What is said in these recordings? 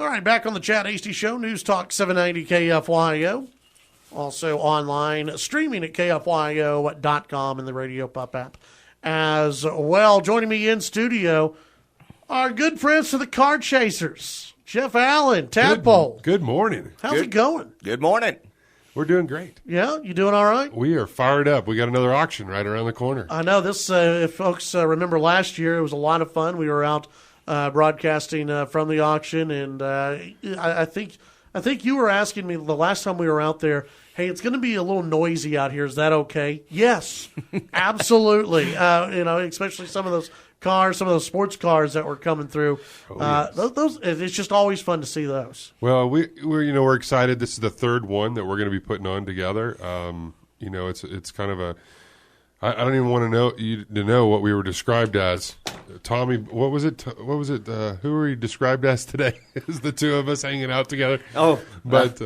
All right, back on the Chad Hasty Show, News Talk 790 KFYO. Also online, streaming at KFYO.com and the Radio Pup app as well. Joining me in studio, our good friends for the Car Chasers, Jeff Allen, Tadpole. Good morning. How's it going? Good morning. We're doing great. Yeah, you doing all right? We are fired up. We got another auction right around the corner. I know this. If folks remember last year, it was a lot of fun. We were out broadcasting from the auction, and I think you were asking me the last time we were out there, hey, it's going to be a little noisy out here. Is that okay? Yes, absolutely. Especially some of those cars, some of those sports cars that were coming through. Yes. Those it's just always fun to see those. Well, we're excited. This is the third one that we're going to be putting on together. It's kind of a. I don't even want to know what we were described as. Tommy, what was it? Who were you described as today? Is the two of us hanging out together? Oh, but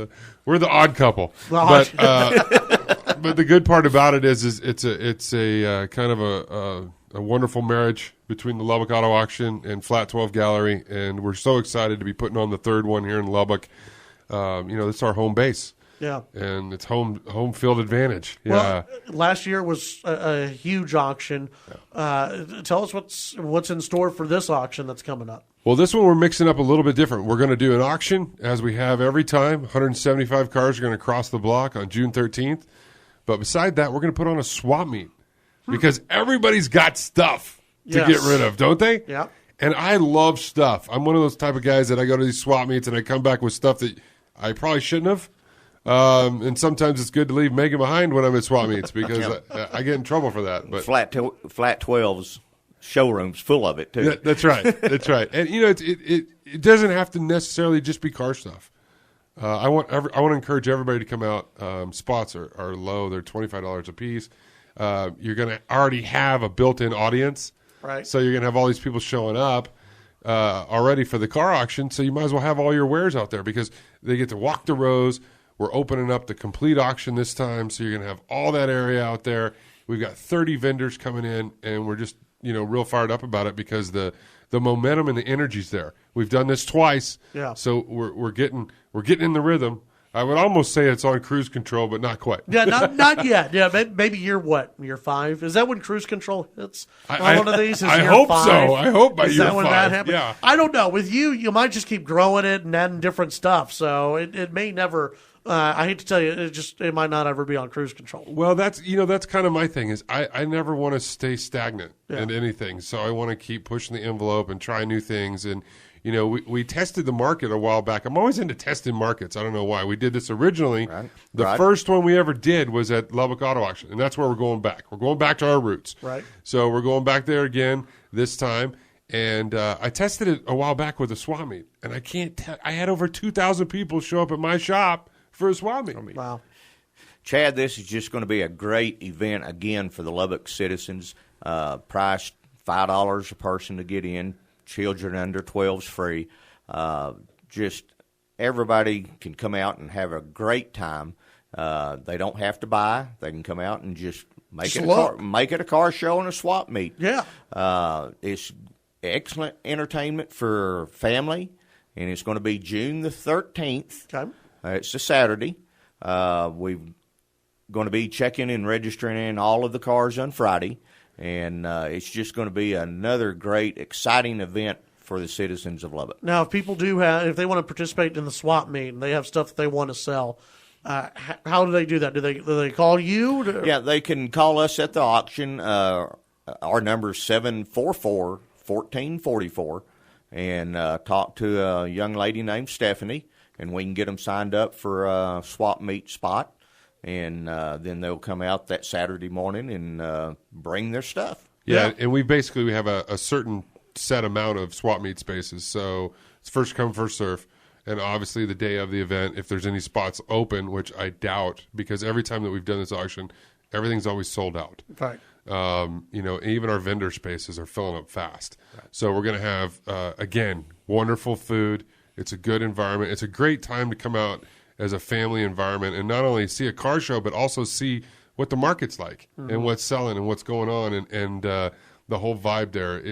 we're the odd couple. But the good part about it is it's a kind of a wonderful marriage between the Lubbock Auto Auction and Flat 12 Gallery, and we're so excited to be putting on the third one here in Lubbock. This is our home base. Yeah, and it's home field advantage. Yeah. Well, last year was a huge auction. Yeah. Tell us what's in store for this auction that's coming up. Well, this one we're mixing up a little bit different. We're going to do an auction as we have every time. 175 cars are going to cross the block on June 13th. But beside that, we're going to put on a swap meet because everybody's got stuff to get rid of, don't they? Yeah. And I love stuff. I'm one of those type of guys that I go to these swap meets and I come back with stuff that I probably shouldn't have. And sometimes it's good to leave Megan behind when I'm at swap meets because I get in trouble for that. But Flat 12's showroom's full of it too. Yeah, that's right. That's right. And it doesn't have to necessarily just be car stuff. I want to encourage everybody to come out. Spots are low; they're $25 a piece. You're going to already have a built-in audience, right? So you're going to have all these people showing up already for the car auction. So you might as well have all your wares out there because they get to walk the rows. We're opening up the complete auction this time, so you're going to have all that area out there. We've got 30 vendors coming in, and we're just real fired up about it because the momentum and the energy's there. We've done this twice, so we're getting in the rhythm. I would almost say it's on cruise control, but not quite. Yeah, not yet. Yeah, maybe year 5? Is that when cruise control hits? One of these is I year hope 5? so. I hope by is year that when 5. that happens? Yeah. I don't know. With you might just keep growing it and adding different stuff. So it may never. I hate to tell you, it might not ever be on cruise control. Well, that's kind of my thing is I never want to stay stagnant in anything, so I want to keep pushing the envelope and try new things. And we tested the market a while back. I'm always into testing markets. I don't know why. We did this originally. Right. The first one we ever did was at Lubbock Auto Auction, and that's where we're going back. We're going back to our roots. Right. So we're going back there again this time. And I tested it a while back with a swap meet, and I had over 2,000 people show up at my shop for a swap meet. Wow. Chad, this is just going to be a great event again for the Lubbock citizens. Priced $5 a person to get in. Children under 12's free. Just everybody can come out and have a great time. They don't have to buy. They can come out and just make it a car show and a swap meet. Yeah. It's excellent entertainment for family, and it's going to be June the 13th. Okay. It's a Saturday. We're going to be checking and registering in all of the cars on Friday, and it's just going to be another great, exciting event for the citizens of Lubbock. Now, if people if they want to participate in the swap meet and they have stuff that they want to sell, how do they do that? Do they call you? Yeah, they can call us at the auction. Our number is 744-1444, and talk to a young lady named Stephanie. And we can get them signed up for a swap meet spot, and then they'll come out that Saturday morning and bring their stuff. Yeah, and we have a certain set amount of swap meet spaces, so it's first come, first serve. And obviously the day of the event, if there's any spots open, which I doubt, because every time that we've done this auction, everything's always sold out. Right. Even our vendor spaces are filling up fast. Right. So we're going to have, again, wonderful food. It's a good environment. It's a great time to come out as a family environment and not only see a car show, but also see what the market's like and what's selling and what's going on and the whole vibe there.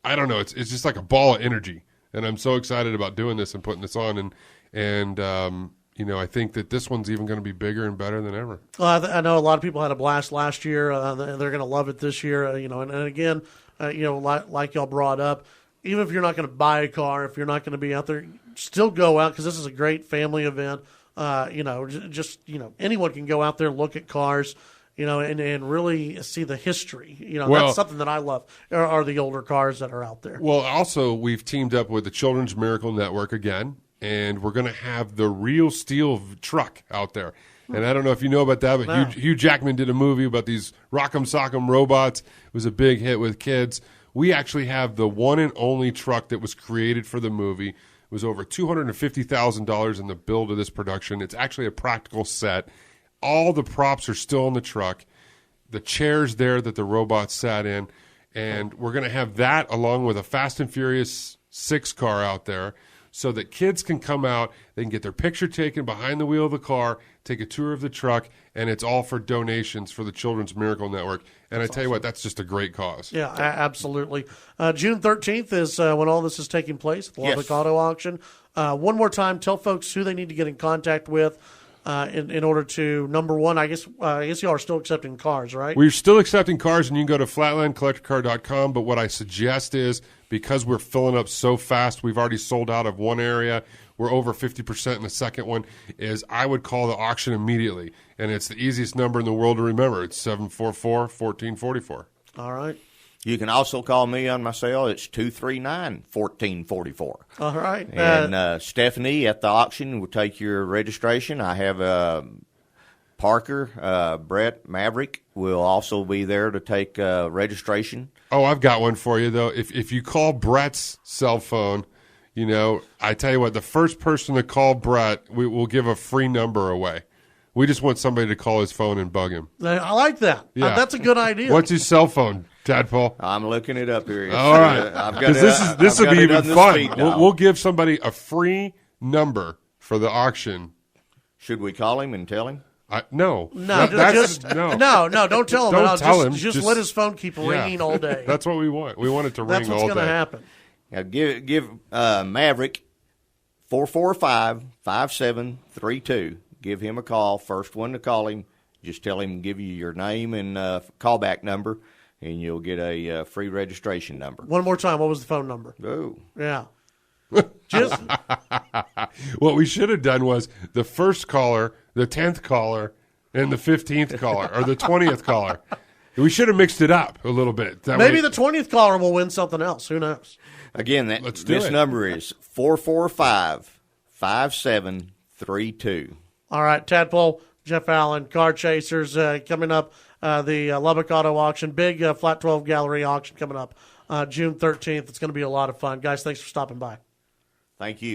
I don't know. It's just like a ball of energy and I'm so excited about doing this and putting this on. And I think that this one's even going to be bigger and better than ever. I know a lot of people had a blast last year. They're going to love it this year. And again, like y'all brought up, even if you're not going to buy a car, if you're not going to be out there, still go out because this is a great family event. Anyone can go out there, look at cars, and really see the history. That's something that I love are the older cars that are out there. Well, also, we've teamed up with the Children's Miracle Network again, and we're going to have the Real Steel truck out there. And I don't know if you know about that, but Hugh Jackman did a movie about these Rock'em Sock'em robots. It was a big hit with kids. We actually have the one and only truck that was created for the movie. It was over $250,000 in the build of this production. It's actually a practical set. All the props are still in the truck. The chair's there that the robot sat in. And we're going to have that along with a Fast and Furious 6 car out there so that kids can come out. They can get their picture taken behind the wheel of the car, take a tour of the truck, and it's all for donations for the Children's Miracle Network. And I tell you what, that's just a great cause. Yeah, absolutely. June 13th is when all this is taking place at the Lubbock Auto Auction. One more time, tell folks who they need to get in contact with in order to, number one, I guess y'all are still accepting cars, right? We're still accepting cars, and you can go to flatlandcollectorcar.com. But what I suggest is, because we're filling up so fast, we've already sold out of one area. We're over 50% in the second one, is I would call the auction immediately. And it's the easiest number in the world to remember. It's 744-1444. All right. You can also call me on my cell. It's 239-1444. All right. And Stephanie at the auction will take your registration. I have Parker, Brett, Maverick will also be there to take registration. Oh, I've got one for you, though. If you call Brett's cell phone, I tell you what, the first person to call Brett, we'll give a free number away. We just want somebody to call his phone and bug him. I like that. Yeah. That's a good idea. What's his cell phone, Tadpole? I'm looking it up here. All right. Because this will be even fun. We'll give somebody a free number for the auction. Should we call him and tell him? No. No, don't tell him. Don't tell him. Just let his phone keep ringing all day. That's what we want. We want it to ring all day. That's what's going to happen. Now give Maverick 445-5732. Give him a call. First one to call him. Just tell him, give you your name and callback number, and you'll get a free registration number. One more time. What was the phone number? Oh. Yeah. What we should have done was the first caller, the 10th caller, and the 15th caller, or the 20th caller. We should have mixed it up a little bit. Maybe the 20th caller will win something else. Who knows? Again, this number is 445-5732. All right, Tadpole, Jeff Allen, Car Chasers, coming up, the Lubbock Auto Auction, big Flat 12 Gallery auction coming up June 13th. It's going to be a lot of fun. Guys, thanks for stopping by. Thank you.